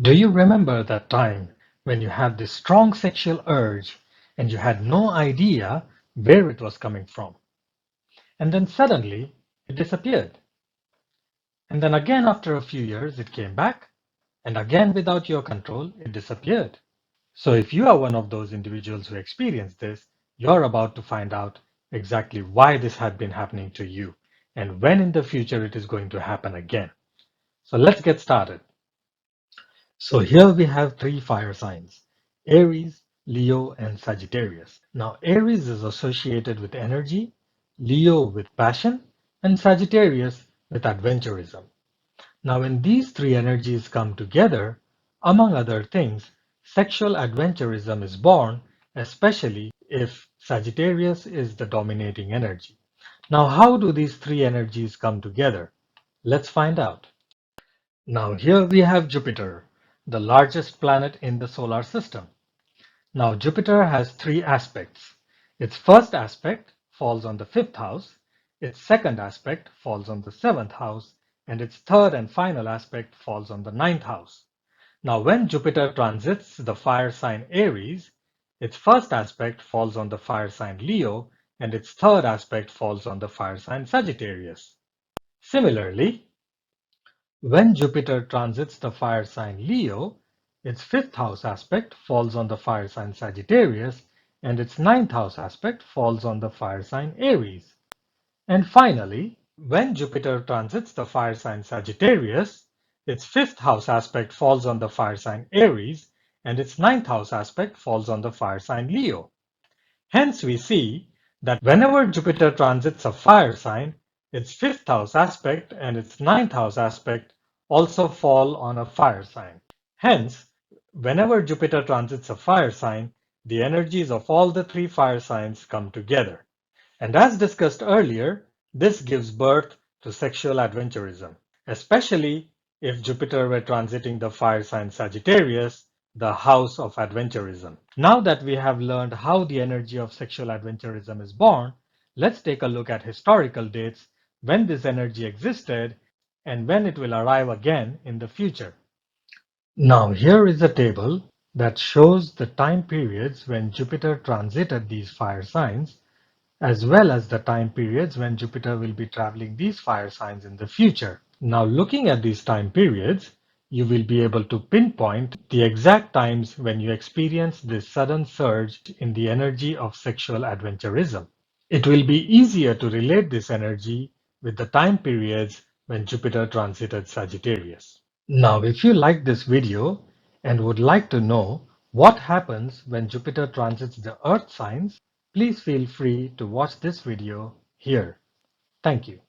Do you remember that time when you had this strong sexual urge and you had no idea where it was coming from? And then suddenly it disappeared. And then again after a few years it came back, and again without your control it disappeared. So if you are one of those individuals who experienced this, you're about to find out exactly why this had been happening to you and when in the future it is going to happen again. So let's get started. So here we have three fire signs: Aries, Leo, and Sagittarius. Now Aries is associated with energy, Leo with passion, and Sagittarius with adventurism. Now when these three energies come together, among other things, sexual adventurism is born, especially if Sagittarius is the dominating energy. Now how do these three energies come together? Let's find out. Now here we have Jupiter, the largest planet in the solar system. Now Jupiter has three aspects. Its first aspect falls on the fifth house, its second aspect falls on the seventh house, and its third and final aspect falls on the ninth house. Now when Jupiter transits the fire sign Aries, its first aspect falls on the fire sign Leo, and its third aspect falls on the fire sign Sagittarius. Similarly, when Jupiter transits the fire sign Leo, its fifth house aspect falls on the fire sign Sagittarius, and its ninth house aspect falls on the fire sign Aries. And finally, when Jupiter transits the fire sign Sagittarius, its fifth house aspect falls on the fire sign Aries, and its ninth house aspect falls on the fire sign Leo. Hence we see that whenever Jupiter transits a fire sign, its fifth house aspect and its ninth house aspect also fall on a fire sign. Hence, whenever Jupiter transits a fire sign, the energies of all the three fire signs come together. And as discussed earlier, this gives birth to sexual adventurism, especially if Jupiter were transiting the fire sign Sagittarius, the house of adventurism. Now that we have learned how the energy of sexual adventurism is born, let's take a look at historical dates when this energy existed and when it will arrive again in the future. Now here is a table that shows the time periods when Jupiter transited these fire signs, as well as the time periods when Jupiter will be traveling these fire signs in the future. Now looking at these time periods, you will be able to pinpoint the exact times when you experience this sudden surge in the energy of sexual adventurism. It will be easier to relate this energy with the time periods when Jupiter transited Sagittarius. Now if you like this video and would like to know what happens when Jupiter transits the Earth signs, please feel free to watch this video here. Thank you.